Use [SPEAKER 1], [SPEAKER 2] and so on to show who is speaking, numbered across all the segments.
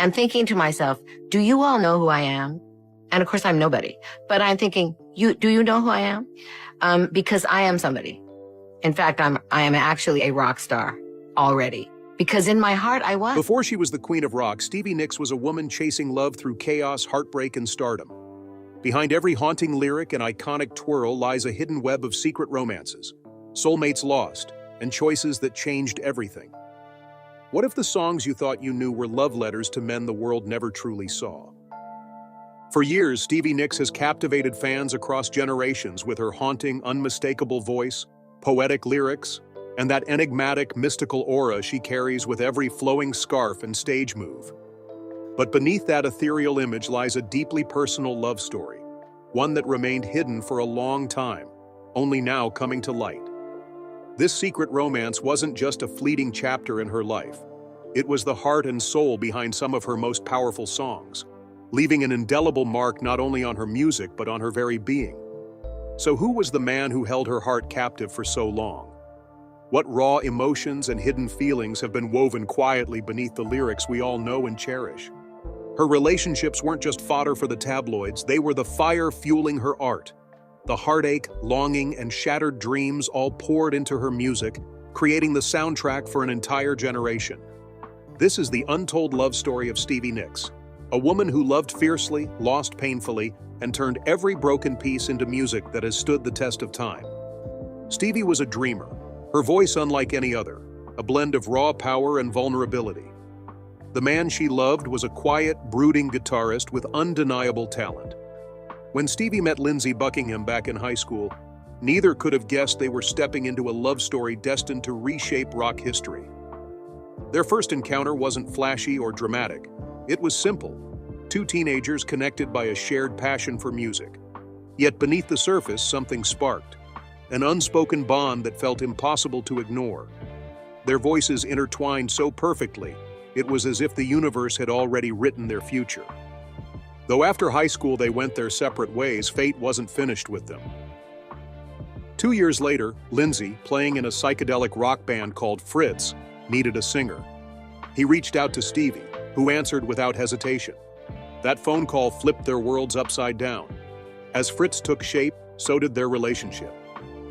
[SPEAKER 1] and thinking to myself, do you all know who I am? And of course, I'm nobody. But I'm thinking, do you know who I am? Because I am somebody. In fact, I am actually a rock star already. Because in my heart, I was.
[SPEAKER 2] Before she was the queen of rock, Stevie Nicks was a woman chasing love through chaos, heartbreak, and stardom. Behind every haunting lyric and iconic twirl lies a hidden web of secret romances, soulmates lost, and choices that changed everything. What if the songs you thought you knew were love letters to men the world never truly saw? For years, Stevie Nicks has captivated fans across generations with her haunting, unmistakable voice, poetic lyrics, and that enigmatic, mystical aura she carries with every flowing scarf and stage move. But beneath that ethereal image lies a deeply personal love story, one that remained hidden for a long time, only now coming to light. This secret romance wasn't just a fleeting chapter in her life. It was the heart and soul behind some of her most powerful songs, leaving an indelible mark not only on her music but on her very being. So who was the man who held her heart captive for so long? What raw emotions and hidden feelings have been woven quietly beneath the lyrics we all know and cherish? Her relationships weren't just fodder for the tabloids, they were the fire fueling her art. The heartache, longing, and shattered dreams all poured into her music, creating the soundtrack for an entire generation. This is the untold love story of Stevie Nicks, a woman who loved fiercely, lost painfully, and turned every broken piece into music that has stood the test of time. Stevie was a dreamer, her voice unlike any other, a blend of raw power and vulnerability. The man she loved was a quiet, brooding guitarist with undeniable talent. When Stevie met Lindsey Buckingham back in high school, neither could have guessed they were stepping into a love story destined to reshape rock history. Their first encounter wasn't flashy or dramatic. It was simple. Two teenagers connected by a shared passion for music. Yet beneath the surface, something sparked. An unspoken bond that felt impossible to ignore. Their voices intertwined so perfectly, it was as if the universe had already written their future. Though after high school they went their separate ways, fate wasn't finished with them. 2 years later, Lindsey, playing in a psychedelic rock band called Fritz, needed a singer. He reached out to Stevie, who answered without hesitation. That phone call flipped their worlds upside down. As Fritz took shape, so did their relationship.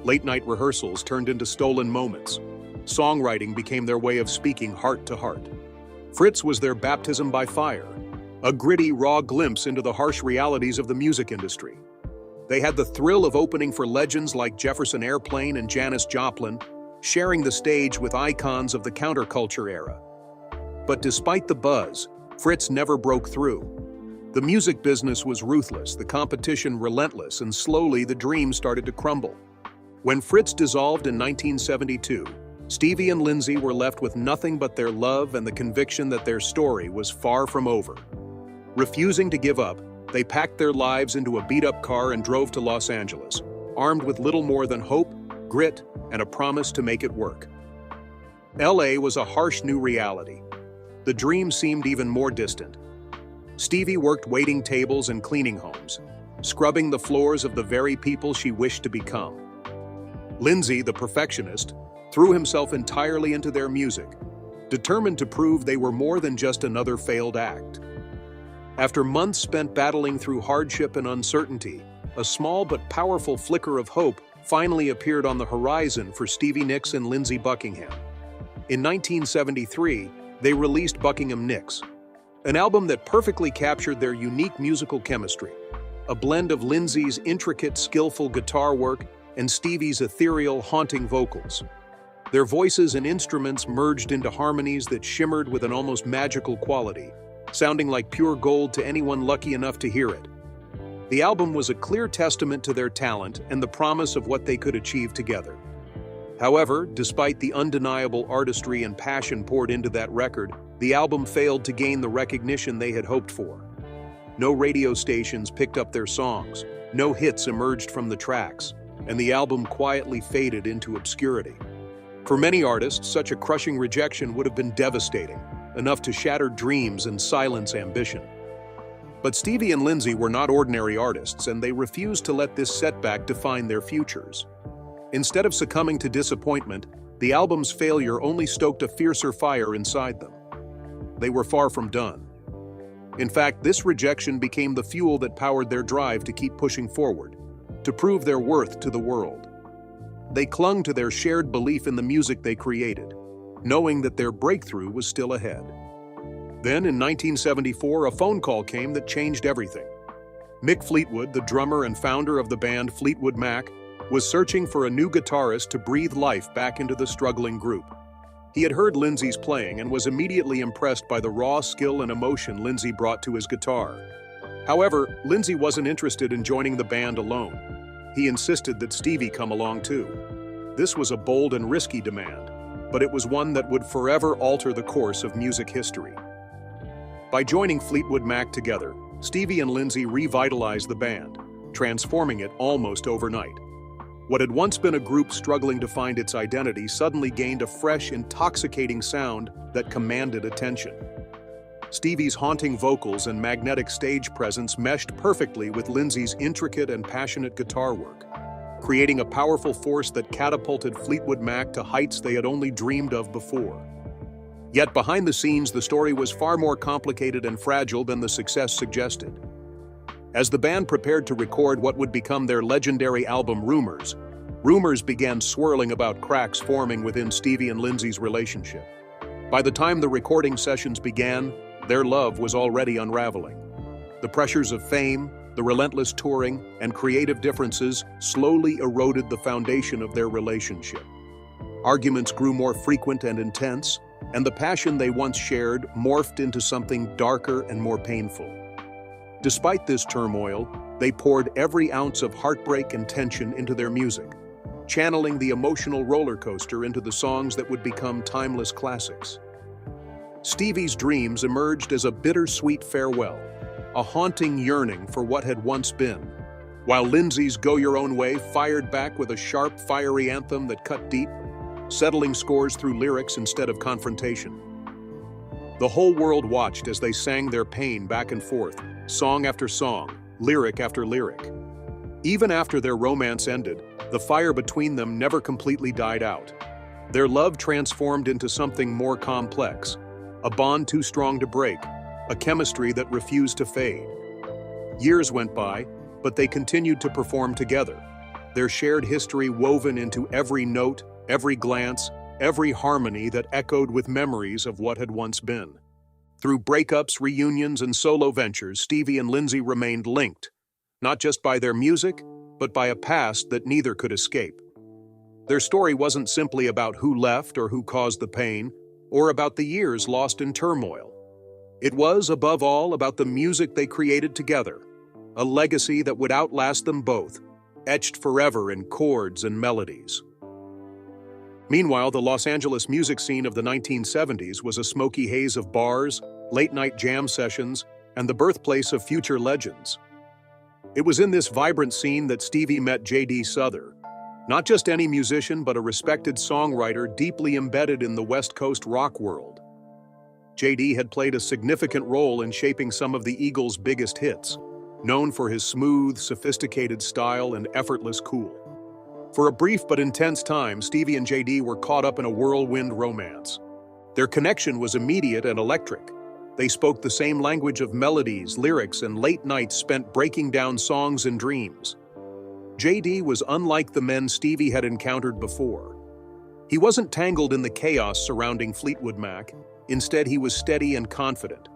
[SPEAKER 2] Late-night rehearsals turned into stolen moments. Songwriting became their way of speaking heart to heart. Fritz was their baptism by fire, a gritty, raw glimpse into the harsh realities of the music industry. They had the thrill of opening for legends like Jefferson Airplane and Janis Joplin, sharing the stage with icons of the counterculture era. But despite the buzz, Fritz never broke through. The music business was ruthless, the competition relentless, and slowly the dream started to crumble. When Fritz dissolved in 1972, Stevie and Lindsey were left with nothing but their love and the conviction that their story was far from over. Refusing to give up, they packed their lives into a beat-up car and drove to Los Angeles, armed with little more than hope, grit, and a promise to make it work. LA was a harsh new reality. The dream seemed even more distant. Stevie worked waiting tables and cleaning homes, scrubbing the floors of the very people she wished to become. Lindsey, the perfectionist, threw himself entirely into their music, determined to prove they were more than just another failed act. After months spent battling through hardship and uncertainty, a small but powerful flicker of hope finally appeared on the horizon for Stevie Nicks and Lindsey Buckingham. In 1973, they released Buckingham Nicks, an album that perfectly captured their unique musical chemistry, a blend of Lindsey's intricate, skillful guitar work and Stevie's ethereal, haunting vocals. Their voices and instruments merged into harmonies that shimmered with an almost magical quality, sounding like pure gold to anyone lucky enough to hear it. The album was a clear testament to their talent and the promise of what they could achieve together. However, despite the undeniable artistry and passion poured into that record, the album failed to gain the recognition they had hoped for. No radio stations picked up their songs, no hits emerged from the tracks, and the album quietly faded into obscurity. For many artists, such a crushing rejection would have been devastating, enough to shatter dreams and silence ambition. But Stevie and Lindsey were not ordinary artists, and they refused to let this setback define their futures. Instead of succumbing to disappointment, the album's failure only stoked a fiercer fire inside them. They were far from done. In fact, this rejection became the fuel that powered their drive to keep pushing forward, to prove their worth to the world. They clung to their shared belief in the music they created, knowing that their breakthrough was still ahead. Then, in 1974, a phone call came that changed everything. Mick Fleetwood, the drummer and founder of the band Fleetwood Mac, was searching for a new guitarist to breathe life back into the struggling group. He had heard Lindsay's playing and was immediately impressed by the raw skill and emotion Lindsay brought to his guitar. However, Lindsay wasn't interested in joining the band alone. He insisted that Stevie come along too. This was a bold and risky demand, but it was one that would forever alter the course of music history. By joining Fleetwood Mac together, Stevie and Lindsay revitalized the band, transforming it almost overnight. What had once been a group struggling to find its identity suddenly gained a fresh, intoxicating sound that commanded attention. Stevie's haunting vocals and magnetic stage presence meshed perfectly with Lindsay's intricate and passionate guitar work, creating a powerful force that catapulted Fleetwood Mac to heights they had only dreamed of before. Yet behind the scenes, the story was far more complicated and fragile than the success suggested. As the band prepared to record what would become their legendary album rumors began swirling about cracks forming within Stevie and Lindsay's relationship. By the time the recording sessions began, their love was already unraveling. The pressures of fame, the relentless touring, and creative differences slowly eroded the foundation of their relationship. Arguments grew more frequent and intense, and the passion they once shared morphed into something darker and more painful. Despite this turmoil, they poured every ounce of heartbreak and tension into their music, channeling the emotional roller coaster into the songs that would become timeless classics. Stevie's dreams emerged as a bittersweet farewell, a haunting yearning for what had once been, while Lindsay's Go Your Own Way fired back with a sharp, fiery anthem that cut deep, settling scores through lyrics instead of confrontation. The whole world watched as they sang their pain back and forth, song after song, lyric after lyric. Even after their romance ended, the fire between them never completely died out. Their love transformed into something more complex, a bond too strong to break, a chemistry that refused to fade. Years went by, but they continued to perform together, their shared history woven into every note, every glance, every harmony that echoed with memories of what had once been. Through breakups, reunions, and solo ventures, Stevie and Lindsay remained linked, not just by their music, but by a past that neither could escape. Their story wasn't simply about who left or who caused the pain, or about the years lost in turmoil. It was, above all, about the music they created together, a legacy that would outlast them both, etched forever in chords and melodies. Meanwhile, the Los Angeles music scene of the 1970s was a smoky haze of bars, late-night jam sessions, and the birthplace of future legends. It was in this vibrant scene that Stevie met J.D. Souther, not just any musician, but a respected songwriter deeply embedded in the West Coast rock world. J.D. had played a significant role in shaping some of the Eagles' biggest hits, known for his smooth, sophisticated style and effortless cool. For a brief but intense time, Stevie and J.D. were caught up in a whirlwind romance. Their connection was immediate and electric. They spoke the same language of melodies, lyrics, and late nights spent breaking down songs and dreams. J.D. was unlike the men Stevie had encountered before. He wasn't tangled in the chaos surrounding Fleetwood Mac. Instead, he was steady and confident,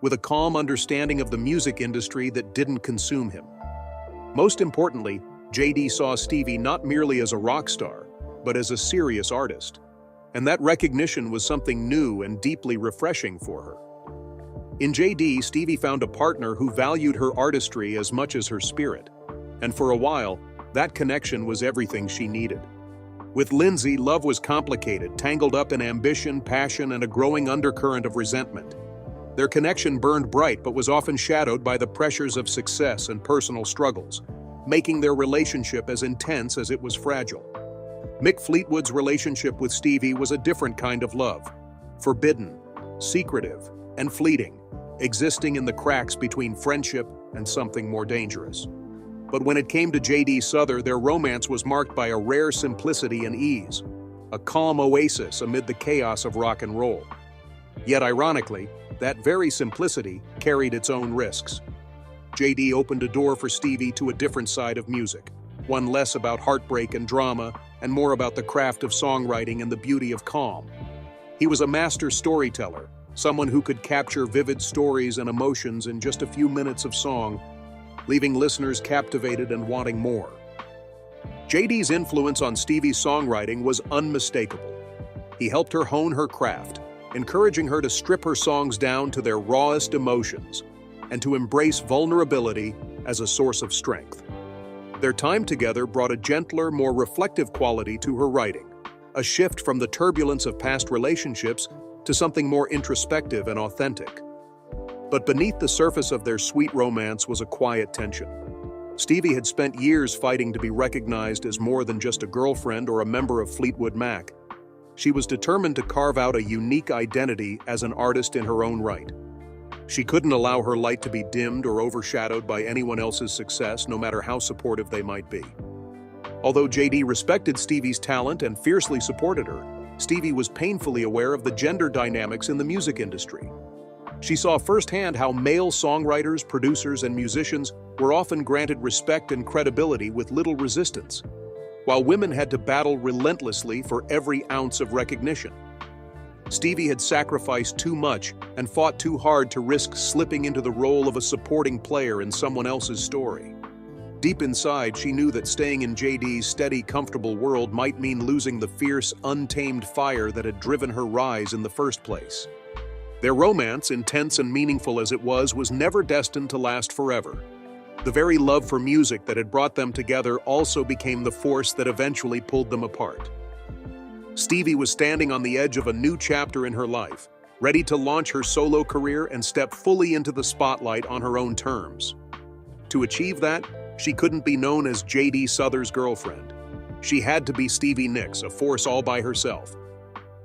[SPEAKER 2] with a calm understanding of the music industry that didn't consume him. Most importantly, J.D. saw Stevie not merely as a rock star, but as a serious artist. And that recognition was something new and deeply refreshing for her. In J.D., Stevie found a partner who valued her artistry as much as her spirit. And for a while, that connection was everything she needed. With Lindsay, love was complicated, tangled up in ambition, passion, and a growing undercurrent of resentment. Their connection burned bright but was often shadowed by the pressures of success and personal struggles, making their relationship as intense as it was fragile. Mick Fleetwood's relationship with Stevie was a different kind of love, forbidden, secretive, and fleeting, existing in the cracks between friendship and something more dangerous. But when it came to J.D. Souther, their romance was marked by a rare simplicity and ease, a calm oasis amid the chaos of rock and roll. Yet ironically, that very simplicity carried its own risks. JD opened a door for Stevie to a different side of music, one less about heartbreak and drama and more about the craft of songwriting and the beauty of calm. He was a master storyteller, someone who could capture vivid stories and emotions in just a few minutes of song, leaving listeners captivated and wanting more. JD's influence on Stevie's songwriting was unmistakable. He helped her hone her craft, encouraging her to strip her songs down to their rawest emotions and to embrace vulnerability as a source of strength. Their time together brought a gentler, more reflective quality to her writing, a shift from the turbulence of past relationships to something more introspective and authentic. But beneath the surface of their sweet romance was a quiet tension. Stevie had spent years fighting to be recognized as more than just a girlfriend or a member of Fleetwood Mac. She was determined to carve out a unique identity as an artist in her own right. She couldn't allow her light to be dimmed or overshadowed by anyone else's success, no matter how supportive they might be. Although JD respected Stevie's talent and fiercely supported her, Stevie was painfully aware of the gender dynamics in the music industry. She saw firsthand how male songwriters, producers, and musicians were often granted respect and credibility with little resistance, while women had to battle relentlessly for every ounce of recognition. Stevie had sacrificed too much and fought too hard to risk slipping into the role of a supporting player in someone else's story. Deep inside, she knew that staying in JD's steady, comfortable world might mean losing the fierce, untamed fire that had driven her rise in the first place. Their romance, intense and meaningful as it was never destined to last forever. The very love for music that had brought them together also became the force that eventually pulled them apart. Stevie was standing on the edge of a new chapter in her life, ready to launch her solo career and step fully into the spotlight on her own terms. To achieve that, she couldn't be known as JD Souther's girlfriend. She had to be Stevie Nicks, a force all by herself.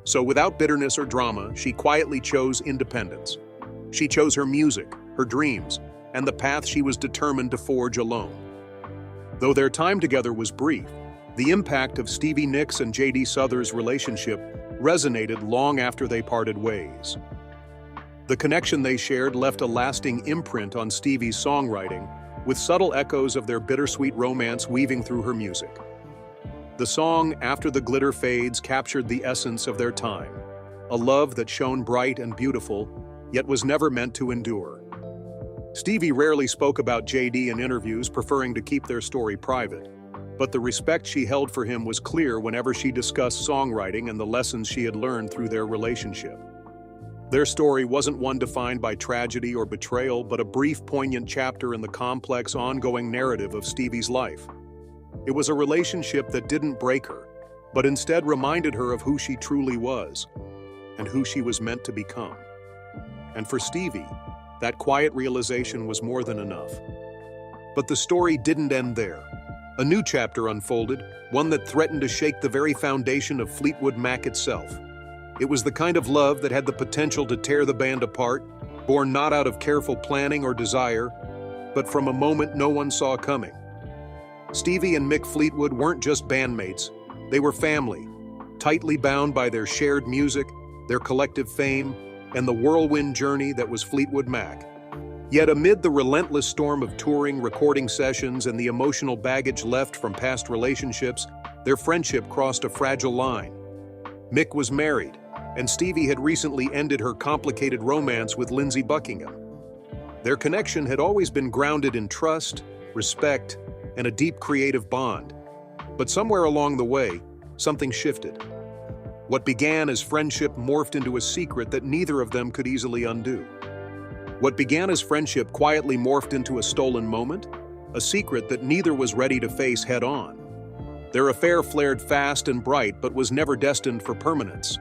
[SPEAKER 2] So without bitterness or drama, she quietly chose independence. She chose her music, her dreams, and the path she was determined to forge alone. Though their time together was brief, the impact of Stevie Nicks and JD Souther's relationship resonated long after they parted ways. The connection they shared left a lasting imprint on Stevie's songwriting, with subtle echoes of their bittersweet romance weaving through her music. The song After the Glitter Fades captured the essence of their time, a love that shone bright and beautiful, yet was never meant to endure. Stevie rarely spoke about JD in interviews, preferring to keep their story private, but the respect she held for him was clear whenever she discussed songwriting and the lessons she had learned through their relationship. Their story wasn't one defined by tragedy or betrayal, but a brief, poignant chapter in the complex, ongoing narrative of Stevie's life. It was a relationship that didn't break her, but instead reminded her of who she truly was and who she was meant to become. And for Stevie, that quiet realization was more than enough. But the story didn't end there. A new chapter unfolded, one that threatened to shake the very foundation of Fleetwood Mac itself. It was the kind of love that had the potential to tear the band apart, born not out of careful planning or desire, but from a moment no one saw coming. Stevie and Mick Fleetwood weren't just bandmates, they were family, tightly bound by their shared music, their collective fame, and the whirlwind journey that was Fleetwood Mac. Yet amid the relentless storm of touring, recording sessions, and the emotional baggage left from past relationships, their friendship crossed a fragile line. Mick was married, and Stevie had recently ended her complicated romance with Lindsey Buckingham. Their connection had always been grounded in trust, respect, and a deep creative bond. But somewhere along the way, something shifted. What began as friendship morphed into a secret that neither of them could easily undo. What began as friendship quietly morphed into a stolen moment, a secret that neither was ready to face head-on. Their affair flared fast and bright, but was never destined for permanence.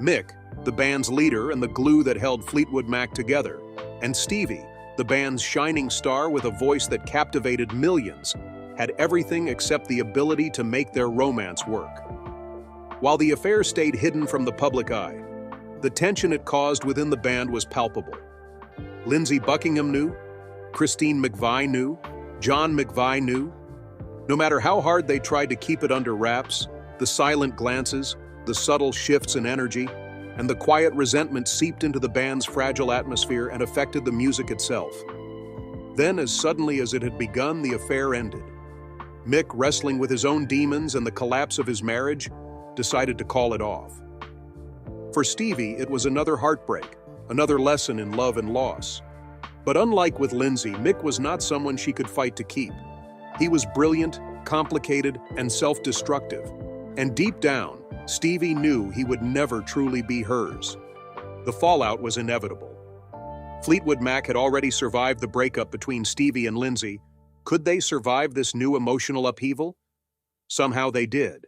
[SPEAKER 2] Mick, the band's leader and the glue that held Fleetwood Mac together, and Stevie, the band's shining star with a voice that captivated millions, had everything except the ability to make their romance work. While the affair stayed hidden from the public eye, the tension it caused within the band was palpable. Lindsey Buckingham knew, Christine McVie knew, John McVie knew. No matter how hard they tried to keep it under wraps, the silent glances, the subtle shifts in energy, and the quiet resentment seeped into the band's fragile atmosphere and affected the music itself. Then, as suddenly as it had begun, the affair ended. Mick, wrestling with his own demons and the collapse of his marriage, decided to call it off. For Stevie, it was another heartbreak, another lesson in love and loss. But unlike with Lindsay, Mick was not someone she could fight to keep. He was brilliant, complicated, and self-destructive. And deep down, Stevie knew he would never truly be hers. The fallout was inevitable. Fleetwood Mac had already survived the breakup between Stevie and Lindsay. Could they survive this new emotional upheaval? Somehow they did.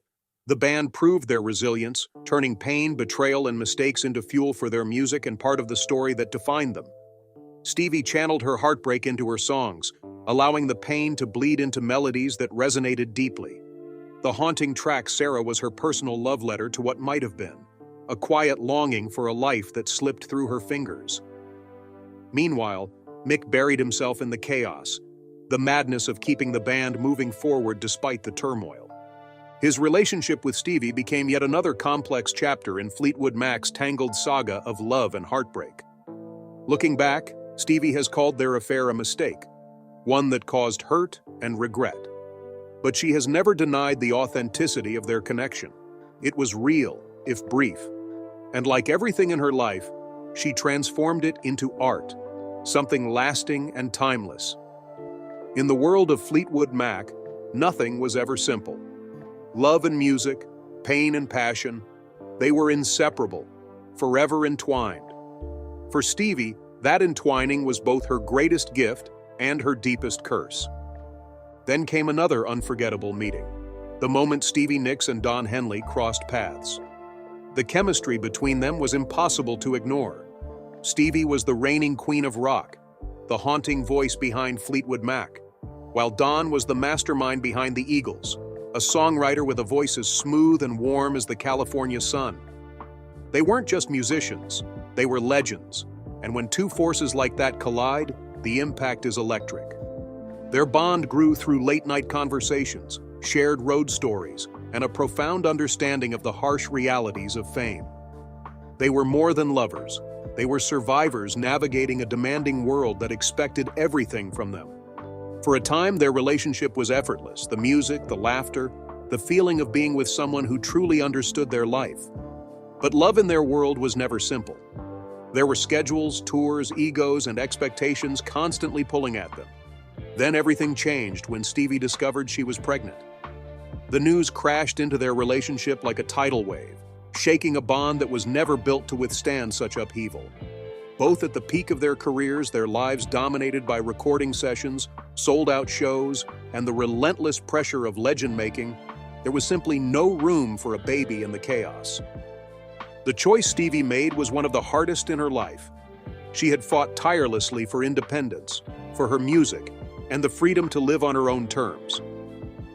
[SPEAKER 2] The band proved their resilience, turning pain, betrayal, and mistakes into fuel for their music and part of the story that defined them. Stevie channeled her heartbreak into her songs, allowing the pain to bleed into melodies that resonated deeply. The haunting track Sarah was her personal love letter to what might have been, a quiet longing for a life that slipped through her fingers. Meanwhile, Mick buried himself in the chaos, the madness of keeping the band moving forward despite the turmoil. His relationship with Stevie became yet another complex chapter in Fleetwood Mac's tangled saga of love and heartbreak. Looking back, Stevie has called their affair a mistake, one that caused hurt and regret. But she has never denied the authenticity of their connection. It was real, if brief. And like everything in her life, she transformed it into art, something lasting and timeless. In the world of Fleetwood Mac, nothing was ever simple. Love and music, pain and passion, they were inseparable, forever entwined. For Stevie, that entwining was both her greatest gift and her deepest curse. Then came another unforgettable meeting, the moment Stevie Nicks and Don Henley crossed paths. The chemistry between them was impossible to ignore. Stevie was the reigning queen of rock, the haunting voice behind Fleetwood Mac, while Don was the mastermind behind the Eagles, a songwriter with a voice as smooth and warm as the California sun. They weren't just musicians, they were legends, and when two forces like that collide, the impact is electric. Their bond grew through late-night conversations, shared road stories, and a profound understanding of the harsh realities of fame. They were more than lovers. They were survivors navigating a demanding world that expected everything from them. For a time, their relationship was effortless, the music, the laughter, the feeling of being with someone who truly understood their life. But love in their world was never simple. There were schedules, tours, egos, and expectations constantly pulling at them. Then everything changed when Stevie discovered she was pregnant. The news crashed into their relationship like a tidal wave, shaking a bond that was never built to withstand such upheaval. Both at the peak of their careers, their lives dominated by recording sessions, sold-out shows, and the relentless pressure of legend making, there was simply no room for a baby in the chaos. The choice Stevie made was one of the hardest in her life. She had fought tirelessly for independence, for her music, and the freedom to live on her own terms.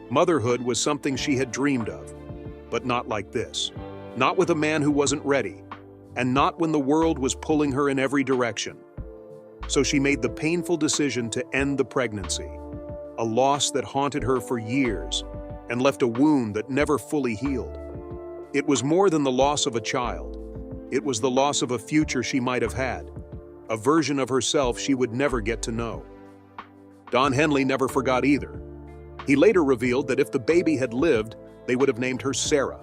[SPEAKER 2] Motherhood was something she had dreamed of, but not like this. Not with a man who wasn't ready, and not when the world was pulling her in every direction. So she made the painful decision to end the pregnancy, a loss that haunted her for years and left a wound that never fully healed. It was more than the loss of a child. It was the loss of a future she might have had, a version of herself she would never get to know. Don Henley never forgot either. He later revealed that if the baby had lived, they would have named her Sarah.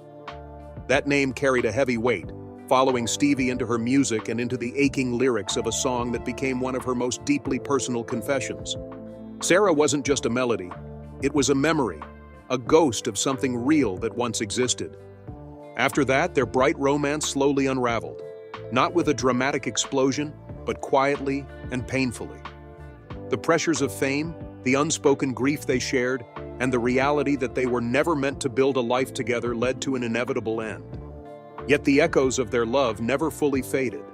[SPEAKER 2] That name carried a heavy weight, following Stevie into her music and into the aching lyrics of a song that became one of her most deeply personal confessions. Sarah wasn't just a melody, it was a memory, a ghost of something real that once existed. After that, their bright romance slowly unraveled, not with a dramatic explosion, but quietly and painfully. The pressures of fame, the unspoken grief they shared, and the reality that they were never meant to build a life together led to an inevitable end. Yet the echoes of their love never fully faded.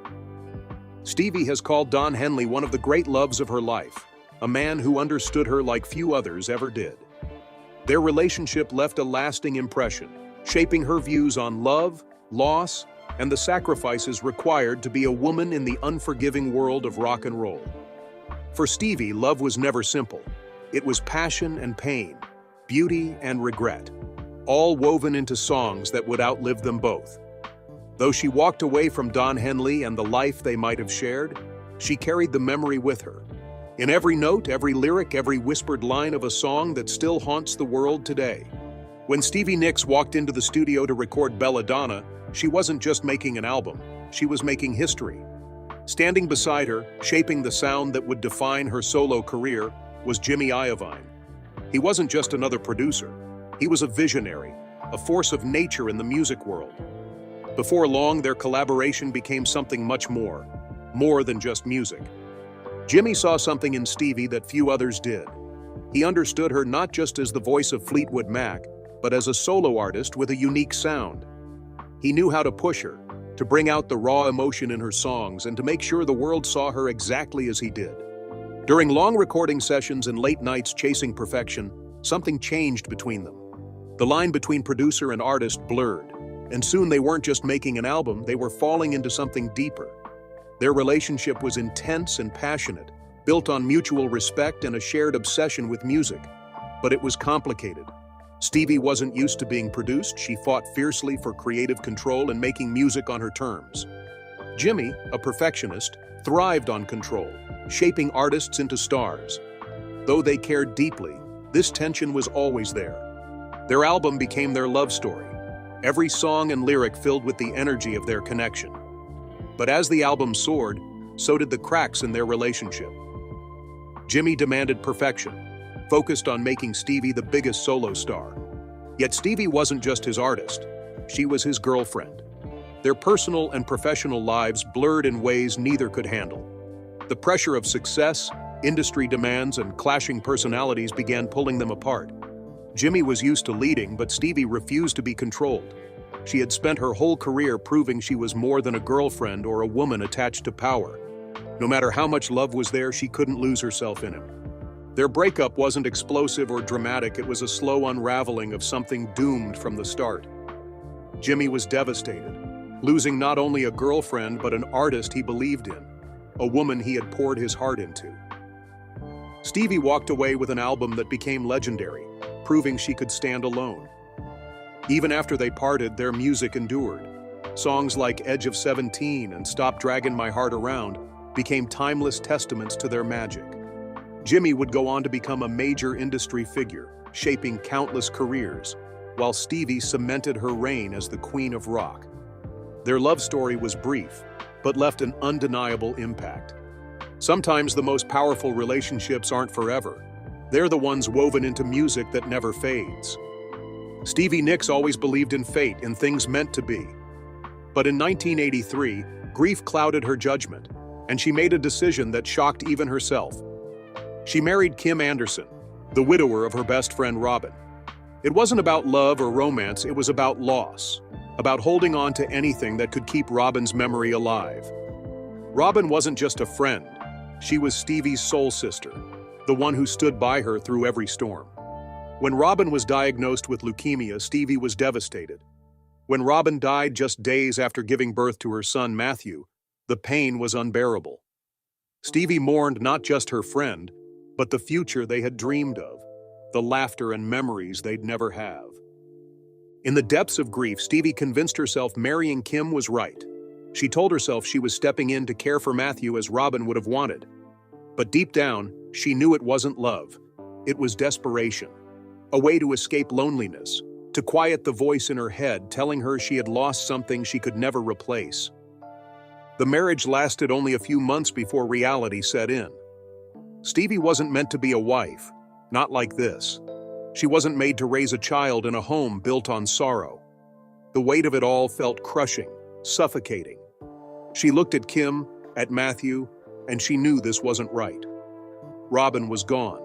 [SPEAKER 2] Stevie has called Don Henley one of the great loves of her life, a man who understood her like few others ever did. Their relationship left a lasting impression, shaping her views on love, loss, and the sacrifices required to be a woman in the unforgiving world of rock and roll. For Stevie, love was never simple. It was passion and pain, beauty and regret, all woven into songs that would outlive them both. Though she walked away from Don Henley and the life they might have shared, she carried the memory with her. In every note, every lyric, every whispered line of a song that still haunts the world today. When Stevie Nicks walked into the studio to record Belladonna, she wasn't just making an album, she was making history. Standing beside her, shaping the sound that would define her solo career, was Jimmy Iovine. He wasn't just another producer, he was a visionary, a force of nature in the music world. Before long, their collaboration became something much more than just music. Jimmy saw something in Stevie that few others did. He understood her not just as the voice of Fleetwood Mac, but as a solo artist with a unique sound. He knew how to push her, to bring out the raw emotion in her songs, and to make sure the world saw her exactly as he did. During long recording sessions and late nights chasing perfection, something changed between them. The line between producer and artist blurred, and soon they weren't just making an album, they were falling into something deeper. Their relationship was intense and passionate, built on mutual respect and a shared obsession with music. But it was complicated. Stevie wasn't used to being produced, she fought fiercely for creative control and making music on her terms. Jimmy, a perfectionist, thrived on control, shaping artists into stars. Though they cared deeply, this tension was always there. Their album became their love story, every song and lyric filled with the energy of their connection. But as the album soared, so did the cracks in their relationship. Jimmy demanded perfection, focused on making Stevie the biggest solo star. Yet Stevie wasn't just his artist, she was his girlfriend. Their personal and professional lives blurred in ways neither could handle. The pressure of success, industry demands, and clashing personalities began pulling them apart. Jimmy was used to leading, but Stevie refused to be controlled. She had spent her whole career proving she was more than a girlfriend or a woman attached to power. No matter how much love was there, she couldn't lose herself in him. Their breakup wasn't explosive or dramatic, it was a slow unraveling of something doomed from the start. Jimmy was devastated, losing not only a girlfriend but an artist he believed in, a woman he had poured his heart into. Stevie walked away with an album that became legendary, proving she could stand alone. Even after they parted, their music endured. Songs like Edge of 17 and Stop Draggin' My Heart Around became timeless testaments to their magic. Jimmy would go on to become a major industry figure, shaping countless careers, while Stevie cemented her reign as the queen of rock. Their love story was brief, but left an undeniable impact. Sometimes the most powerful relationships aren't forever. They're the ones woven into music that never fades. Stevie Nicks always believed in fate, in things meant to be. But in 1983, grief clouded her judgment, and she made a decision that shocked even herself. She married Kim Anderson, the widower of her best friend Robin. It wasn't about love or romance, it was about loss, about holding on to anything that could keep Robin's memory alive. Robin wasn't just a friend, she was Stevie's soul sister, the one who stood by her through every storm. When Robin was diagnosed with leukemia, Stevie was devastated. When Robin died just days after giving birth to her son Matthew, the pain was unbearable. Stevie mourned not just her friend, but the future they had dreamed of, the laughter and memories they'd never have. In the depths of grief, Stevie convinced herself marrying Kim was right. She told herself she was stepping in to care for Matthew as Robin would have wanted. But deep down, she knew it wasn't love. It was desperation. A way to escape loneliness, to quiet the voice in her head telling her she had lost something she could never replace. The marriage lasted only a few months before reality set in. Stevie wasn't meant to be a wife, not like this. She wasn't made to raise a child in a home built on sorrow. The weight of it all felt crushing, suffocating. She looked at Kim, at Matthew, and she knew this wasn't right. Robin was gone,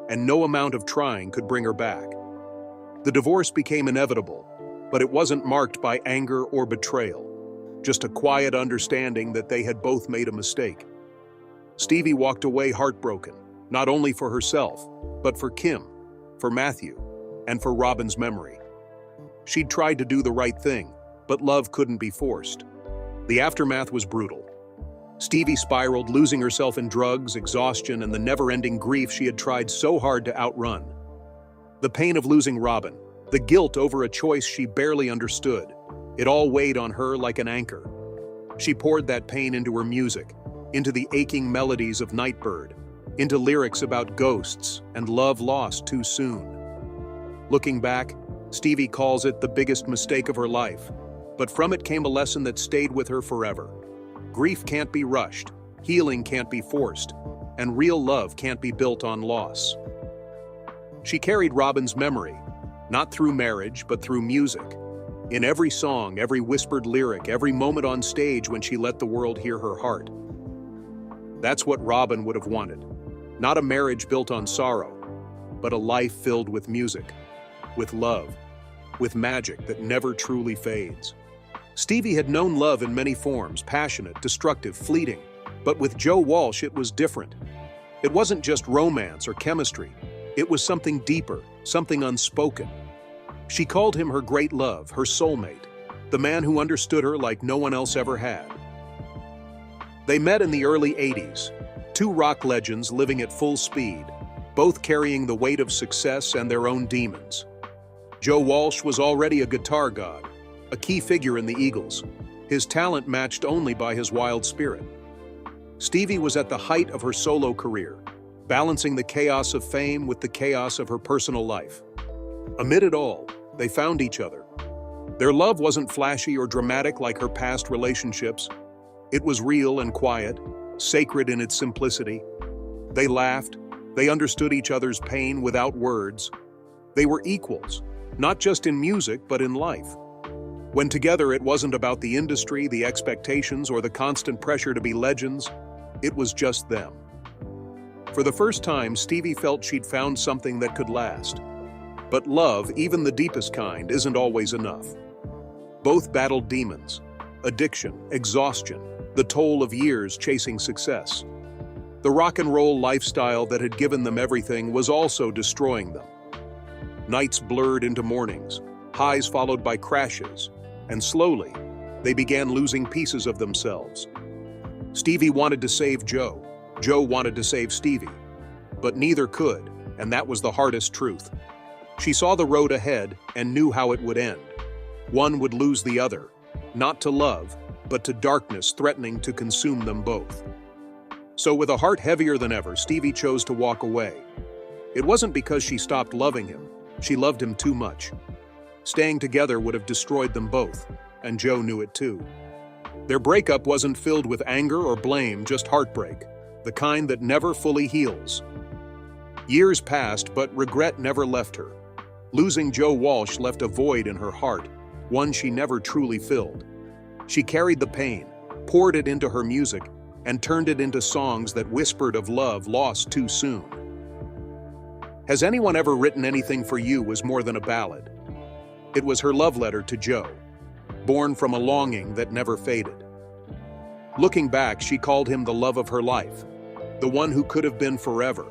[SPEAKER 2] and no amount of trying could bring her back. The divorce became inevitable, but it wasn't marked by anger or betrayal, just a quiet understanding that they had both made a mistake. Stevie walked away heartbroken, not only for herself, but for Kim, for Matthew, and for Robin's memory. She'd tried to do the right thing, but love couldn't be forced. The aftermath was brutal. Stevie spiraled, losing herself in drugs, exhaustion, and the never-ending grief she had tried so hard to outrun. The pain of losing Robin, the guilt over a choice she barely understood, It all weighed on her like an anchor. She poured that pain into her music, into the aching melodies of Nightbird, into lyrics about ghosts and love lost too soon. Looking back, Stevie calls it the biggest mistake of her life, but from it came a lesson that stayed with her forever. Grief can't be rushed, healing can't be forced, and real love can't be built on loss. She carried Robin's memory, not through marriage, but through music. In every song, every whispered lyric, every moment on stage when she let the world hear her heart. That's what Robin would have wanted. Not a marriage built on sorrow, but a life filled with music, with love, with magic that never truly fades. Stevie had known love in many forms, passionate, destructive, fleeting. But with Joe Walsh, it was different. It wasn't just romance or chemistry. It was something deeper, something unspoken. She called him her great love, her soulmate, the man who understood her like no one else ever had. They met in the early 80s, two rock legends living at full speed, both carrying the weight of success and their own demons. Joe Walsh was already a guitar god, a key figure in the Eagles, his talent matched only by his wild spirit. Stevie was at the height of her solo career, balancing the chaos of fame with the chaos of her personal life. Amid it all, they found each other. Their love wasn't flashy or dramatic like her past relationships. It was real and quiet, sacred in its simplicity. They laughed, they understood each other's pain without words. They were equals, not just in music, but in life. When together, it wasn't about the industry, the expectations, or the constant pressure to be legends. It was just them. For the first time, Stevie felt she'd found something that could last. But love, even the deepest kind, isn't always enough. Both battled demons, addiction, exhaustion, the toll of years chasing success. The rock and roll lifestyle that had given them everything was also destroying them. Nights blurred into mornings, highs followed by crashes, and slowly, they began losing pieces of themselves. Stevie wanted to save Joe. Joe wanted to save Stevie. But neither could, and that was the hardest truth. She saw the road ahead and knew how it would end. One would lose the other, not to love, but to darkness threatening to consume them both. So with a heart heavier than ever, Stevie chose to walk away. It wasn't because she stopped loving him. She loved him too much. Staying together would have destroyed them both, and Joe knew it too. Their breakup wasn't filled with anger or blame, just heartbreak, the kind that never fully heals. Years passed, but regret never left her. Losing Joe Walsh left a void in her heart, one she never truly filled. She carried the pain, poured it into her music, and turned it into songs that whispered of love lost too soon. Has anyone ever written anything for you as more than a ballad? It was her love letter to Joe, born from a longing that never faded. Looking back, she called him the love of her life, the one who could have been forever,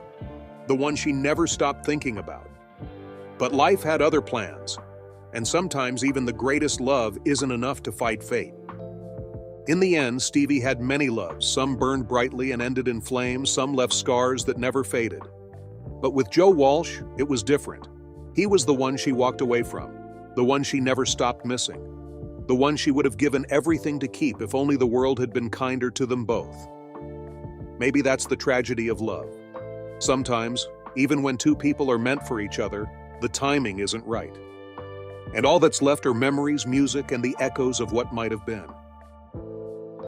[SPEAKER 2] the one she never stopped thinking about. But life had other plans, and sometimes even the greatest love isn't enough to fight fate. In the end, Stevie had many loves. Some burned brightly and ended in flames, some left scars that never faded. But with Joe Walsh, it was different. He was the one she walked away from, the one she never stopped missing, the one she would have given everything to keep if only the world had been kinder to them both. Maybe that's the tragedy of love. Sometimes, even when two people are meant for each other, the timing isn't right. And all that's left are memories, music, and the echoes of what might have been.